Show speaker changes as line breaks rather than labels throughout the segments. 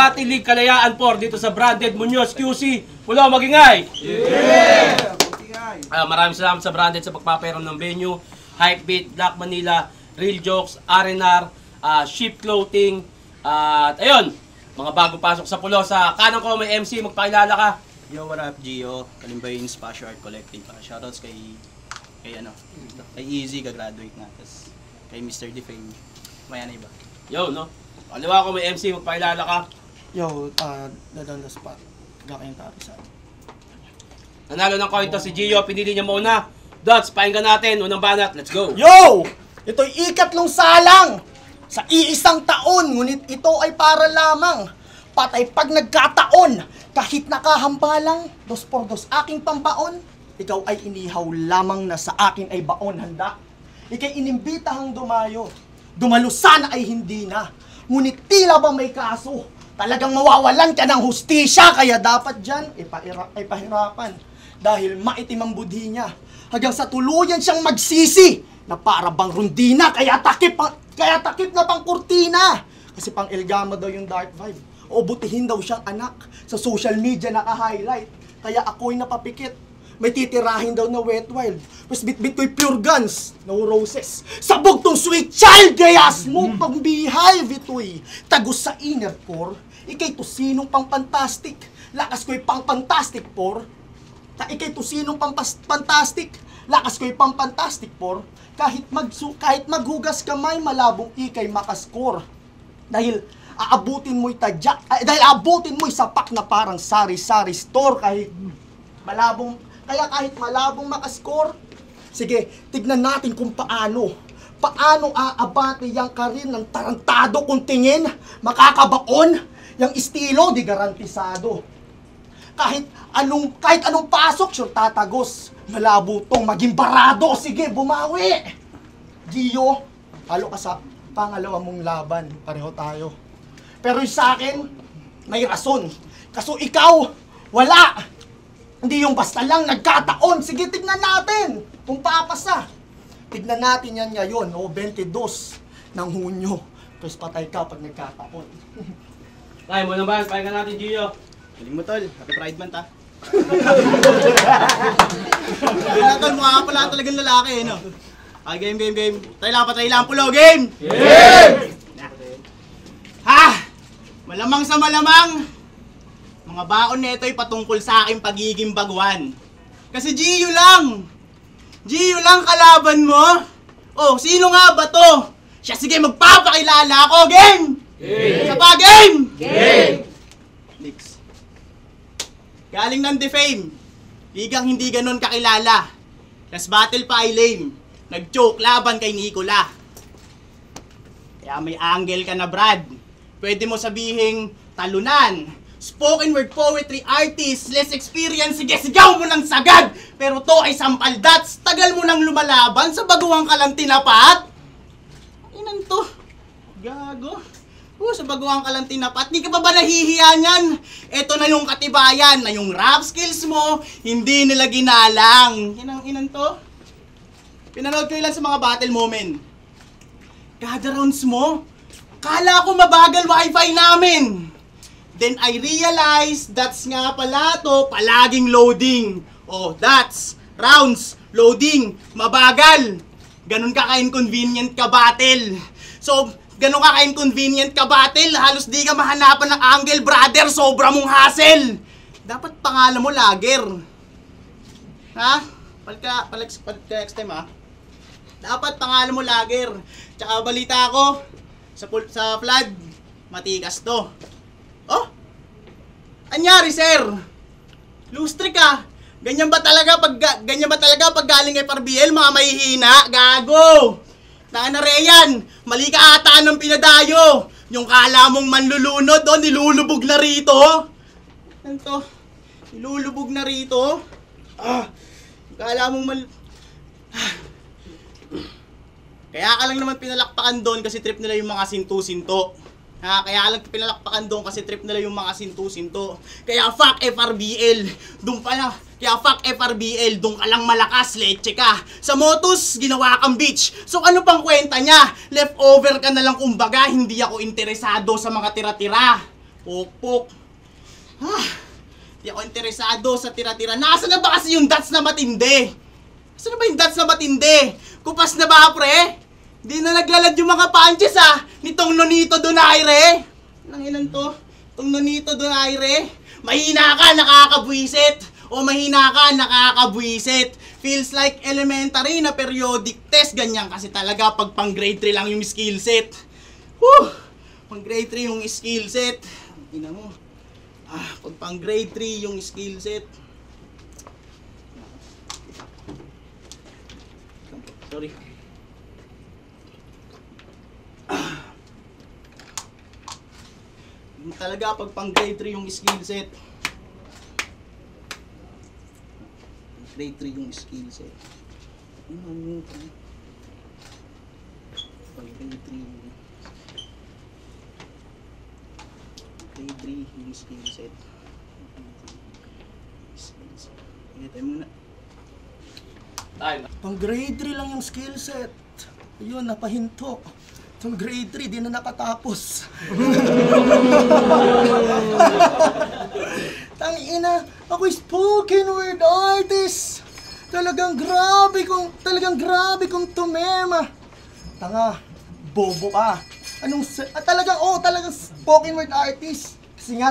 Battle League Kalayaan 4 dito sa Branded Munoz QC. Pulo, magingay! Yeah! Maraming salamat sa Branded sa pagpapayaram ng venue. Hypebeat, Black Manila, Real Jokes, R&R, Sheep Clothing. At ayun, mga bago pasok sa Pulo. Sa kanan ko may MC, magpakilala ka.
Yo, what up, Gio? Kalimbayin Spatial Art Collective. Shoutouts kay Easy, gagraduate na. Tapos kay Mr. Defame. Maya na iba.
Yo, no? Kaliwa ko may MC, magpakilala ka.
Yo, Dadon the Spot. Gakayang Tarisan.
Nanalo ng coin to si Gio, pinili niya muna. Dots, pakinggan natin. Unang banat, let's go!
Yo! Ito'y ikatlong salang sa iisang taon, ngunit ito ay para lamang. Patay pag nagkataon, kahit nakahambalang, 2x2 aking pambaon, ikaw ay inihaw lamang na sa akin ay baon handa. Ika'y inimbitahang dumayo, dumalo sana ay hindi na. Ngunit tila ba may kaso, talagang mawawalan ka ng hustisya, kaya dapat dyan ay pahirapan. Dahil maitim ang budhi niya, hanggang sa tuluyan siyang magsisi, na para bang rundina, kaya takip na pang kurtina. Kasi pang Elgama daw yung dark vibe. O butihin daw siyang anak, sa social media naka-highlight. Kaya ako'y napapikit, may titirahin daw na wet wild. Tapos bit-bit ko'y pure guns, no roses. Sabog tong sweet child, gayas mo pang beehive ito'y. Tagos sa inner core, ikay to sinong pang fantastic. Lakas ko'y pang fantastic por. Ikay to sinong pang fantastic. Lakas ko'y pang fantastic por. Kahit maghugas kamay, malabong ikay makaskor. Dahil aabutin mo'y tadyak, dahil aabutin mo'y sapak na parang sari-sari store. Kahit malabong makaskor. Sige, tignan natin kung paano aabante yung karir ng tarantado kung tingin, makakabaon, yung estilo di garantisado. Kahit anong pasok, sure tatagos. Malabo tong maging barado. Sige, bumawi. Gio, halo ka sa pangalawa mong laban. Pareho tayo. Pero yung sa akin, may rason. Kaso ikaw, wala. Hindi yung basta lang nagkataon. Sige, tignan natin kung papasa. Tignan natin yan ngayon, 22 ng Hunyo. Tapos patay ka pag nagkataon.
Kaya mo naman, pakinggan natin Gio.
Galing mo, tol. Happy Pride Month, ha? Galing na, tol. Mukha ka pala talagang lalaki, no? Game. Try lang, Pulo, game! Game! Ha! Malamang sa malamang, mga baon nito'y patungkol sa aking pagiging baguhan. Kasi Gio lang kalaban mo. Oh, sino nga ba to? Siya, sige, magpapakilala ako, game! Game! Isa pa, game! Game! Next. Galing ng Defame. Ligang hindi ganon kakilala. Tas battle pa ay lame. Nag-choke laban kay Nicola. Kaya may angle ka na, Brad. Pwede mo sabihing talunan. Spoken word poetry artist, less experience, sige sigaw mo ng sagad. Pero to ay sampal dats. Tagal mo nang lumalaban sa baguhang ka lang tinapat. Inan to? Gago. Sa baguhang ka lang tinapat, di ka pa ba nahihiya niyan? Eto na yung katibayan na yung rap skills mo, hindi nila ginalang. Inan to? Pinanood ko ilan sa mga battle moment. Kada rounds mo, kala ko mabagal wifi namin. Then I realized that's nga pala to, palaging loading. Oh, that's rounds, loading, mabagal. Ganun ka ka-inconvenient ka battle. So, ganun ka ka-inconvenient ka battle, halos di ka mahanapan ng angle, brother, sobra mong hassle. Dapat pangalan mo lager. Ha? Palit next time, ha? Dapat pangalan mo lager. Tsaka balita ko, sa flood, matikas to. Oh? Anyari, sir? Lustre ka. Ganyan ba talaga pag galing kay PRBL, mga mahihina? Gago! Naanareyan, mali ka ata ng pinadayo. Yung kala mong manlulunod, nilulubog na rito. Ano to? Nilulubog na rito? Kala mong Kaya ka lang naman pinalakpakan doon kasi trip nila yung mga sinto-sinto. Kaya lang pinalakpakan doon kasi trip nila yung mga sinto-sinto. Kaya fuck FRBL. Doon pa na. Kaya fuck FRBL. Doon ka lang malakas, leche ka. Sa Motus, ginawa kang bitch. So ano pang kwenta niya? Leftover ka na lang kumbaga. Hindi ako interesado sa mga tira-tira. Pok-pok. Di ako interesado sa tira-tira. Nasaan na ba kasi yung dots na matindi? Nasaan na ba yung dots na matindi? Kupas na ba, pre? Di na naglalad yung mga punches, nitong Nonito Donaire. Nanginan to? Itong Nonito Donaire. Mahina ka, nakakabwisit. O mahina ka, nakakabwisit. Feels like elementary na periodic test. Ganyan kasi talaga pag pang grade 3 lang yung skill set. Pang grade 3 yung skill set. Ina mo. Pag pang grade 3 yung skill set. Sorry. Talaga pag pang grade 3 yung skill set. Grade 3 yung skill set. Pag grade 3 yung skill set. Tayo muna.
Pang grade 3 lang yung skill set. Ayun, napahinto. Itong grade 3, di na nakatapos. Tangina, ako'y spoken word artist. Talagang grabe kong tumema. Tanga, bobo ka. Talagang spoken word artist. Kasi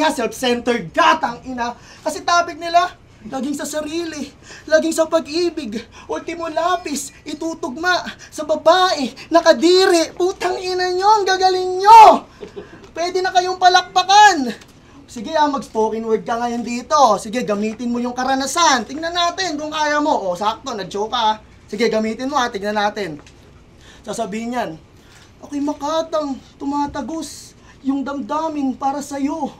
nga self-centered ka, tangina. Kasi topic nila, laging sa sarili, laging sa pag-ibig, ultimo lapis, itutugma sa babae, nakadiri, putang ina nyo, ang gagaling nyo! Pwede na kayong palakpakan! Sige mag-spoken word ka ngayon dito. Sige, gamitin mo yung karanasan. Tingnan natin kung kaya mo. O, sakto, nag-joke ka. Sige, gamitin mo tingnan natin. Sasabihin yan, ako'y makatang tumatagos yung damdamin para sa'yo.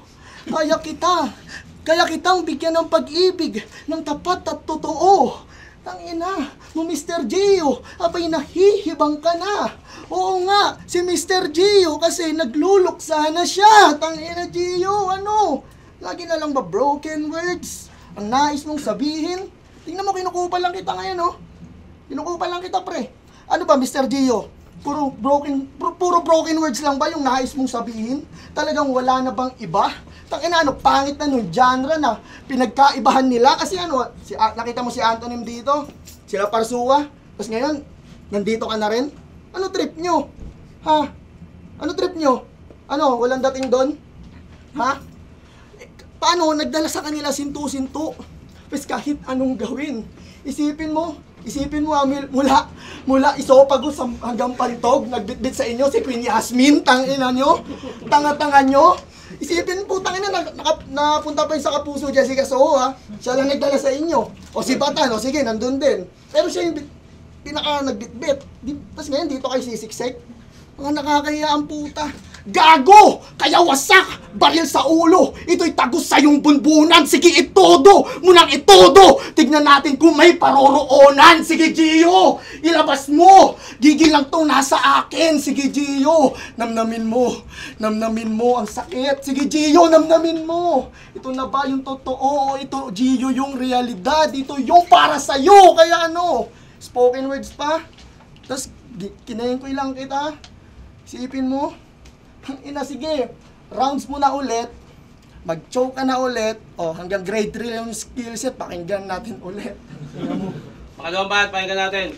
Kaya kitang bigyan ng pag-ibig ng tapat at totoo. Tangina, mo Mr. Gio, abay nahihibang ka na. Oo nga, si Mr. Gio kasi nagluluksa na siya. Tangina Gio, ano? Lagi na lang ba broken words ang nais mong sabihin? Tingnan mo, kinukupa lang kita ngayon, oh. Kinukupa lang kita, pre. Ano ba, Mr. Gio? Puro broken words lang ba yung nais mong sabihin? Talagang wala na bang iba? Tangina, pangit na nung genre na pinagkaibahan nila. Kasi nakita mo si Antonym dito, sila Parsua, tapos ngayon, nandito ka na rin. Ano trip nyo? Ha? Ano trip nyo? Walang dating doon? Ha? Paano, nagdala sa kanila sintu-sintu? Pues kahit anong gawin, isipin mo mula Isopagos hanggang Pantog, nagbitbit sa inyo si Queen Yasmin, tangina nyo, tanga-tanga nyo. Isipin po, tangina, napunta pa yung sa Kapuso Jessica Soho, siya lang nagdala sa inyo. O si Batan, sige, nandun din. Pero siya yung pinaka nagbitbit. Tapos ngayon dito kay sisiksek. Mga nakakaya ang puta. Gago! Kaya wasak! Baril sa ulo! Ito'y tagos sa iyong bunbunan! Sige, itodo! Munang itodo! Tignan natin kung may paroroonan! Sige, Gio! Ilabas mo! Gigil lang tong nasa akin! Sige, Gio! Namnamin mo ang sakit! Sige, Gio! Namnamin mo! Ito na ba yung totoo? Ito, Gio, yung realidad! Ito yung para sa'yo! Kaya spoken words pa? Tapos, kinayin ko lang kita. Isipin mo, sige, rounds mo na ulit, mag-choke ka na ulit, hanggang grade 3 yung skill set, pakinggan natin ulit.
Pakalawang bahat, pakinggan natin.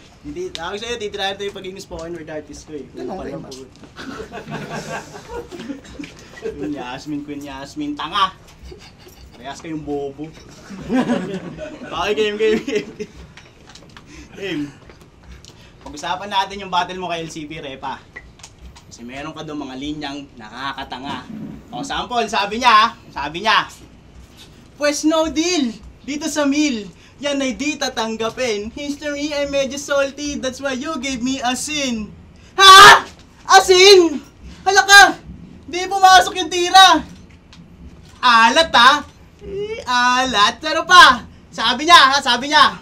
Ako sa'yo, titirahin ito yung pagiging spoken word artist ko eh.
Ganun kayo ba?
Queen Yasmin, tanga! Parehas kayong bobo. Okay, game. Pag-usapan natin yung battle mo kay LCP Repa. Kasi meron ka doon mga linyang nakakatanga. Sample, sabi niya, pues no deal, dito sa meal, yan ay di tatanggapin. History ay medyo salty, that's why you gave me a sin. Ha? Asin? Hala ka, di pumasok yung tira. Alat alat, pero pa, sabi niya,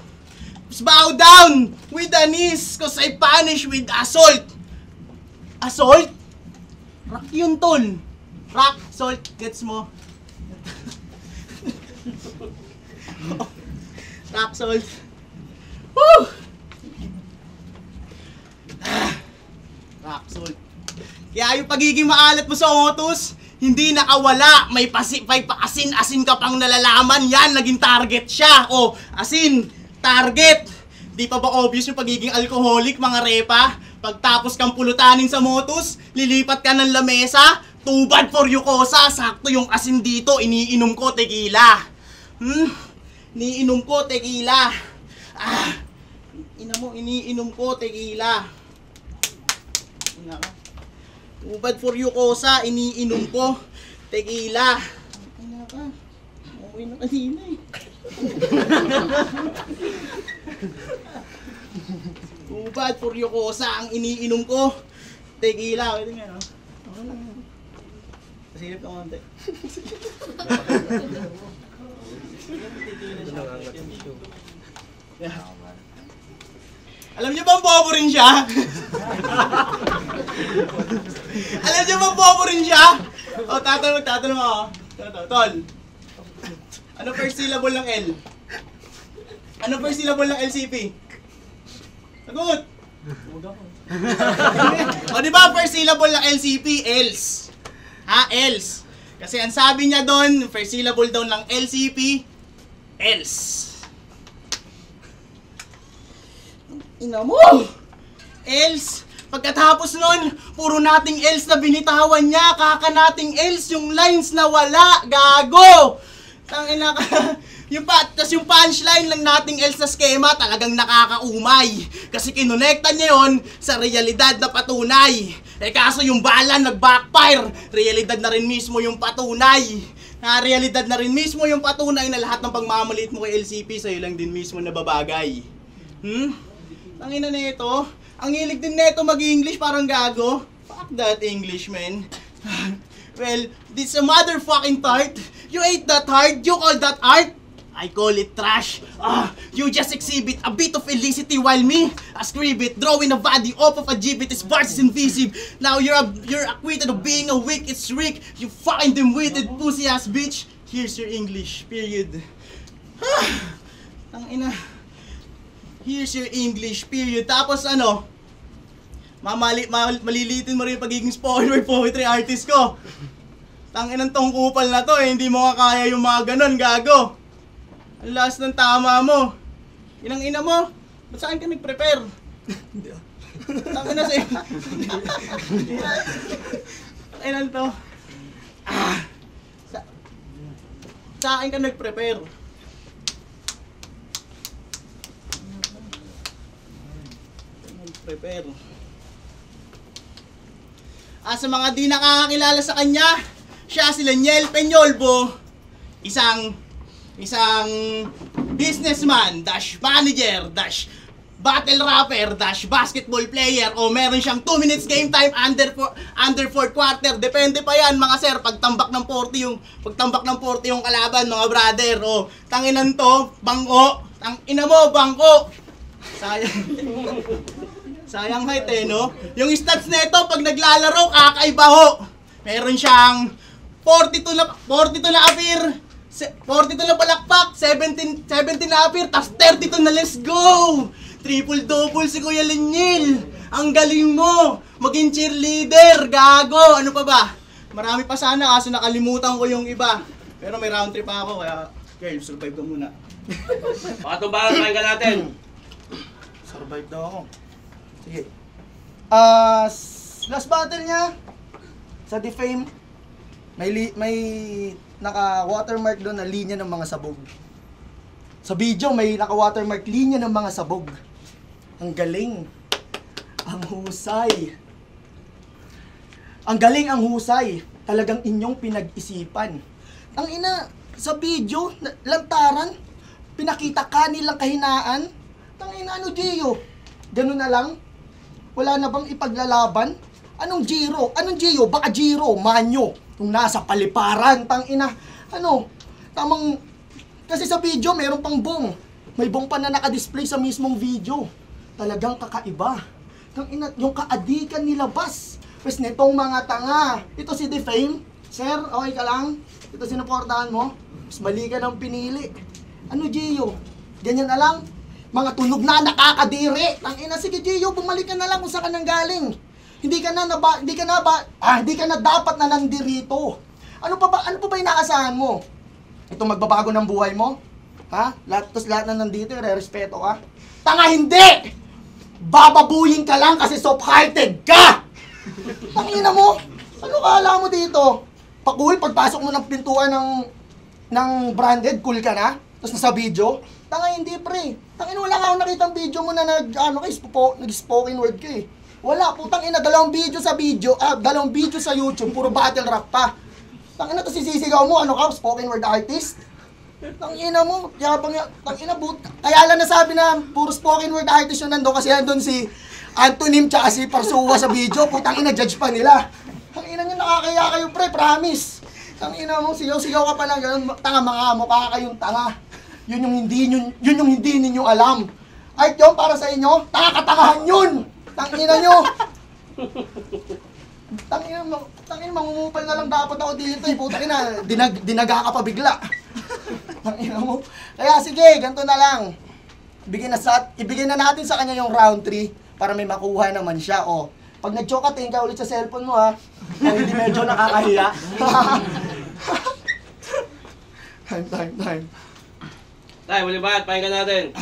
bow down with the knees, cause I punish with assault. Assault? Rock yun, tol. Rock, salt, gets mo? Rock, salt. Woo! Rock, salt. Kaya yung pagiging maalat mo sa utos, Hindi nakawala, may pa-asin-asin ka pang nalalaman, yan, naging target siya. O, asin, target. Di pa ba obvious yung pagiging alcoholic, mga repa? Pagtapos kang pulutanin sa motus, lilipat ka ng lamesa, too bad for you, Kosa. Sakto yung asin dito, iniinom ko, tequila. Iniinom ko, tequila. Iniinom ko, tequila. Too bad for you, Kosa. Iniinom ko. Tequila. Okay na kanina eh. Too bad for you, Kosa. Ang iniinom ko. Tequila. Pwede nga, no? Okay lang. Pasilip ka konti. Alam niyo bang bobo rin siya? Alam niyo bang bobo rin siya? O, tatanong ako. Tol. Ano first syllable ng L? Ano first syllable ng LCP? Sagot! O, di ba first syllable ng LCP? Els. Ha? Els. Kasi ang sabi niya doon, first syllable daw ng LCP, els. Ina mo! Els! Pagkatapos nun, puro nating els na binitawan niya, kaka nating els, yung lines na wala, gago! Tangina ka, tas yung punchline lang nating els na schema, talagang nakakaumay. Kasi kinonekta niya yon sa realidad na patunay. Eh kaso yung bala nag-backfire, realidad na rin mismo yung patunay. Realidad na rin mismo yung patunay na lahat ng pagmamaliit mo kay LCP, sa'yo lang din mismo nababagay. Tangina nito, ang hilig din neto mag-English parang gago. Fuck that English, man. Well, this a motherfucking tart. You ate that hard, you call that art? I call it trash. You just exhibit a bit of illicity while me, a scribit, drawing a body off of a gibbet is bars is invisible. Now you're acquitted of being a wicked shriek. You fucking dim-witted pussy ass bitch. Here's your English, period. Tangina. Here's your English, period. Tapos ano, malilitin mo rin yung pagiging spoken word poetry artist ko. Tanginang tong kupal na to eh, hindi mo kaya yung mga ganon, gago. Ang last ng tama mo. Inang ina mo, ba't saan ka nag-prepare? Tangina sa'yo. Tanginan to. Sa akin ka nag-prepare. Sa mga di nakakakilala sa kanya, siya si Laniel Peñolbo, isang businessman, dash manager, dash battle rapper, dash basketball player, o meron siyang 2 minutes game time under 4th quarter. Depende pa yan mga sir, pagtambak ng 40 yung kalaban mga brother. O tanginan to, bangko, tangina mo, bangko. Sayang height eh, no? Yung stats nito pag naglalaro, kakaiba ho. Meron siyang 42 na appear, 42 na palakpak, 17 na appear, tas 32 na let's go! Triple-double si Kuya Laniel. Ang galing mo! Maging cheerleader, gago! Ano pa ba? Marami pa sana kaso nakalimutan ko yung iba. Pero may round trip pa ako, kaya girl, survive ka muna.
Patumbahan, try ka natin.
Survive daw ako. Sige.
Last battle niya sa Defame, may naka-watermark doon na linya ng mga sabog. Sa video, may naka-watermark linya ng mga sabog. Ang galing. Ang husay. Ang galing, ang husay. Talagang inyong pinag-isipan. Ang ina, sa video, lantaran, pinakita ka nilang kahinaan. Ang ina, ano, Gio? Ganun na lang? Wala na bang ipaglalaban? Anong Giro? Anong Gio? Baka Giro, Manyo. Yung nasa paliparan, tangina. Ano? Tamang... Kasi sa video, meron pang bong. May bong pa na nakadisplay sa mismong video. Talagang kakaiba. Tangina, yung kaadikan nilabas. Pwes netong mga tanga. Ito si Defame. Sir, okay ka lang? Ito sinuportahan mo? Mas mali ka ng pinili. Ano, Gio? Ganyan na lang? Mga tunog na nakakadiri. Tangina, sige Gio, bumalik ka na lang kung saan ka nang galing. Hindi ka na dapat na nandirito. Ano pa ba inaasahan mo? Itong magbabago ng buhay mo? Ha? Lahat na nandito, re-respeto ka? Tanga, hindi! Bababuyin ka lang kasi soft-hearted ka! Tangina mo! Ano kala mo dito? Pakul, pagpasok mo ng pintuan ng branded, cool ka na? Tapos nasa video? Tanga, hindi pre. Tangina, wala ka akong nakitang video mo na nag-spoken word ka eh. Wala, putang ina, dalawang video sa YouTube, puro battle rap pa. Tangina, to sisisigaw mo, ano ka, spoken word artist? Tangina mo, kaya lang nasabi na puro spoken word artist yun nandun kasi nandun si Antonym tsaka si Parsuwa sa video, putang ina, judge pa nila. Tangina nyo, nakakaya kayo pre, promise. Tangina mo, sigaw-sigaw ka pa lang, ganun, tanga, mga mukha kayong tanga. Yun yung hindi ninyo alam. Art yun para sa inyo, tanga-katangahan yun! Tangina nyo! Tangina, mangungupal na lang dapat ako dito eh. Puta ina, dinaga ka pa bigla. Tangina mo. Kaya sige, ganito na lang. Ibigay na natin sa kanya yung round 3 para may makuha naman siya. O, pag nag-chokating ka ulit sa cellphone mo ha, kung hindi medyo nakakahiya. Time.
Tay, muli ba? Pakinggan natin.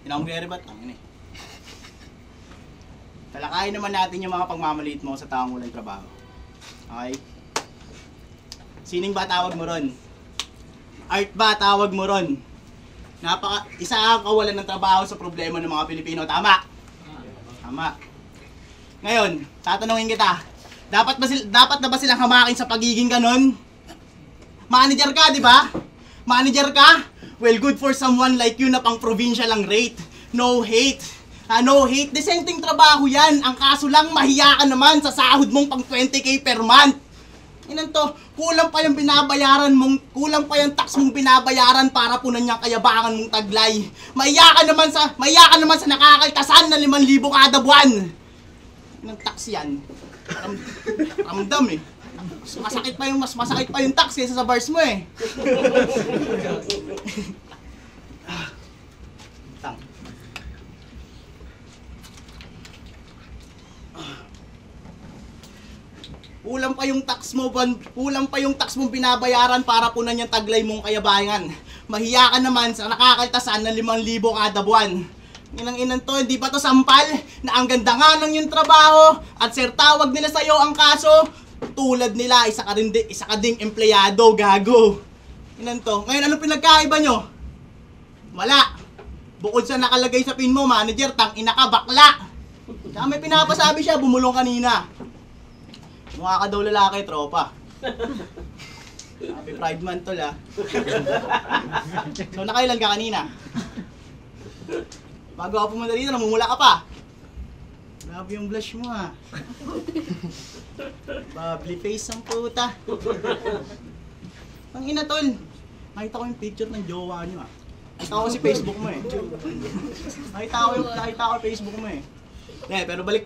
Very bad, tangin eh. Talakayin naman natin yung mga pagmamaliit mo sa taong walang trabaho. Okay? Sining ba tawag mo ron? Art ba tawag mo ron? Isa ang kawalan ng trabaho sa problema ng mga Pilipino. Tama? Tama. Ngayon, tatanungin kita. Dapat na ba silang hamakin sa pagiging ganon? Manager ka, di ba? Manager ka? Well, good for someone like you na pang provincial ang rate. No hate. No hate. Desenting trabaho yan. Ang kaso lang, mahiya ka naman sa sahod mong pang 20k per month. Inan to, kulang pa yung tax mong binabayaran para punan niyang kayabangan mong taglay. Mahiya ka naman sa nakakaltasan na 5,000 kada buwan. Inang tax yan. Ramdam eh. Mas masakit pa yung tax kaysa sa bars mo eh. Kulang pa yung tax mong binabayaran para punan yung taglay mong kayabangan. Mahiya ka naman sa nakakaltasan na 5,000 kada buwan. Inang to, hindi ba to sampal na ang ganda nga ng yung trabaho at sir tawag nila sa'yo ang kaso? Tulad nila, isa ka ding empleyado, gago. Inan to. Ngayon, anong pinagkaiba nyo? Wala. Bukod sa nakalagay sa pin mo, manager, tang-ina ka, bakla. Kaya may pinapasabi siya, bumulong kanina. Mukha ka daw lalaki, tropa. Happy Pride Month tol, ha. So, nakailan ka kanina? Bago ako pumunta dito, namumula ka pa. Grabe yung blush mo, ha. Bubbly face ang puta. Ang ina tol, nakita ko yung picture ng jowa nyo ah. Nakita ko si Facebook mo eh. Nakita ko yung Facebook mo eh. Pero balik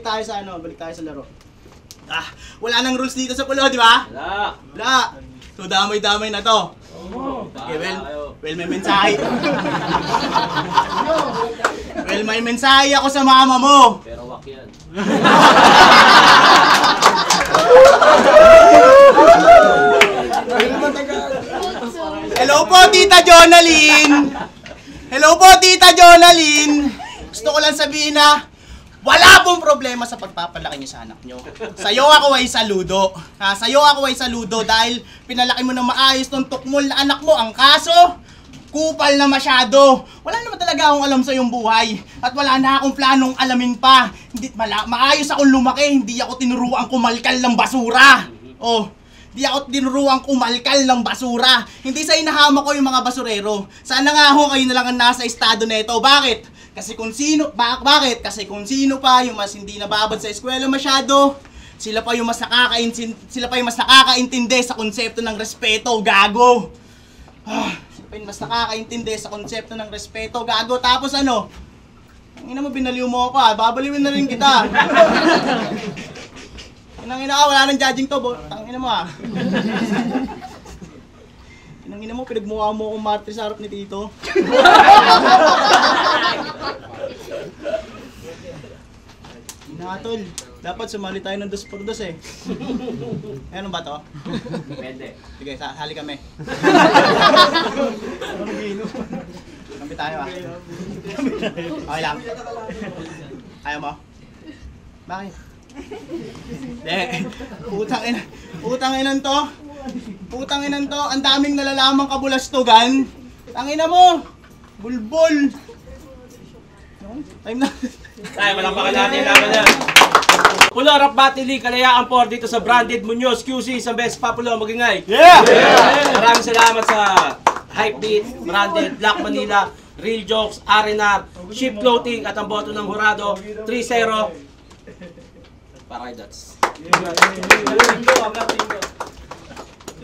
tayo sa laro. Wala nang rules dito sa pulo, di ba? Wala. So damay-damay na to. Okay, well may mensahe. May mensahe ako sa mama mo.
Pero wak yan.
Hello po, Tita Jonaline! Gusto ko lang sabihin na wala pong problema sa pagpapalaki niyo sa anak niyo. Sa'yo ako ay saludo dahil pinalaki mo na maayos tong tukmol na anak mo. Ang kaso, kupal na masyado. Wala naman talaga akong alam sa iyong buhay. At wala na akong planong alamin pa. Maayos akong lumaki, hindi ako tinuruan kumalkal ng basura. Hindi sa inahama ko yung mga basurero. Sana nga ho kayo na lang ang nasa estado nito. Bakit? Kasi kung sino pa yung mas hindi nababad sa eskwela masyado, sila pa yung mas nakakaintindi sa konsepto ng respeto, gago. Sila pa yung mas nakakaintindi sa konsepto ng respeto, gago. Tapos ano? Ang ina mo, binaliw mo ako babaliwin na rin kita. Wala nang judging to, tangina mo Inangina mo, pinagmukha mo akong martir sa harap ni Tito. Nakatol, dapat sumali tayo ng 2 por 2 eh. Ano ba to?
Pwede.
Sige, sali kami. Kampi tayo ah. Okay lang. Kaya mo? Bakit? Hindi. Putang inan to. Ang daming nalalamang kabulastugan. Tangina mo. Bulbol. Time na.
Ay, malakpakan natin naman yan. Pulo Rap Battle Kalayaan 4 dito sa Branded Munoz QC sa Best Papulo Magingay.
Yeah!
Maraming salamat sa Hypebeat, Branded, Black Manila, Real Jokes, Arenar, Ship Floating at ang boto ng Hurado 3-0 para kay Dots.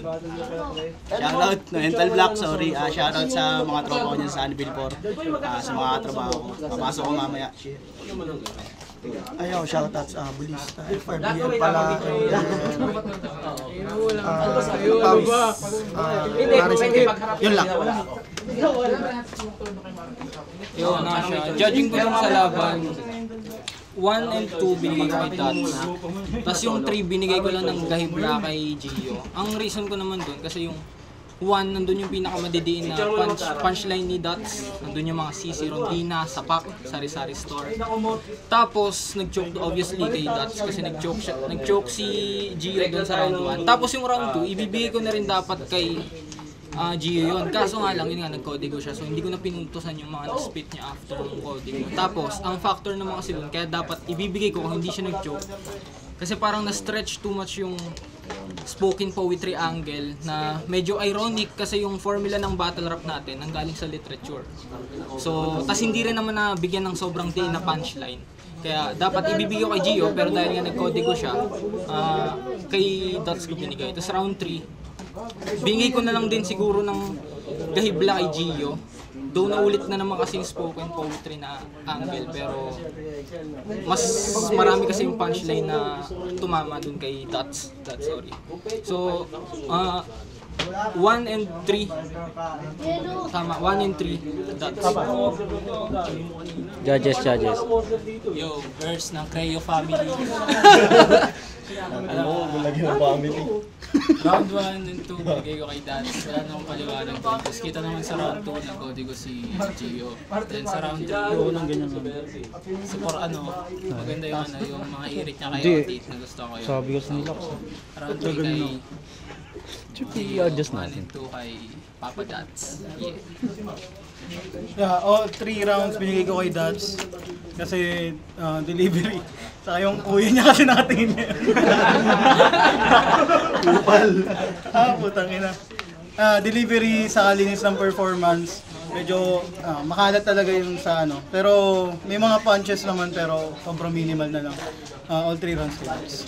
Shoutout no Mental Block, sorry. Shoutout sa mga tropa ko dyan sa Anvil 4. Sa mga trabaho ko. Papasok ko mamaya.
Ayaw, shoutouts Bulista, FRBL pala. Yun lang.
Yun na siya. Judging ko lang sa laban, 1 and 2 binigay ko kay Dots. Tapos yung 3 binigay ko lang ng Gahibla kay Gio. Ang reason ko naman doon kasi yung 1, nandun yung pinakamadidiin na punchline ni Dots. Nandun yung mga CC Rondina, Sapak, Sari-Sari Store. Tapos nag-choke obviously kay Dots kasi nag-choke si Gio doon sa round 1. Tapos yung round 2, ibibigay ko na rin dapat kay Gio yun. Kaso nga lang, yun nga, nag-código siya. So, hindi ko na pinuntusan yung mga spit niya after ng código. Tapos, ang factor naman kasi dun, kaya dapat ibibigay ko kung hindi siya nag-joke. Kasi parang na-stretch too much yung spoken poetry angle na medyo ironic kasi yung formula ng battle rap natin nanggaling sa literature. So, tas hindi rin naman na bigyan ng sobrang day na punchline. Kaya dapat ibibigay ko kay Gio, pero dahil nga nag-código siya, kay Dots ko binigay. Tapos round 3, binigay ko na lang din siguro ng Gahibla kay Gio. Though naulit na naman kasi yung spoken poetry na angle, pero mas marami kasi yung punchline na tumama dun kay Dots. Sorry. So, 1 and 3. Tama, 1 and 3. Dots.
Judges.
Yo, verse ng Creo family.
Alam mo, gulagin ang family.
Round 1 and 2, bigay ko kay Dots. Wala namang paliwanag doon. Tapos kita naman sa round 2, nag-código si Gio. Then sa round 3, support maganda yung yung mga irit niya kay Otit na gusto ko yun.
Sabi ko sa nila.
Round 3 kay
I-adjust
1
natin.
and 2 kay Papa Dots. Yeah.
Yeah, all 3 rounds binigay ko kay Dots. Kasi delivery. Saka yung uwi niya kasi natin. Kupal. Putang ina. Delivery sa linis ng performance. Medyo makalat talaga yung sa ano. Pero may mga punches naman pero sobrang minimal na lang. All 3 rounds kay Dots.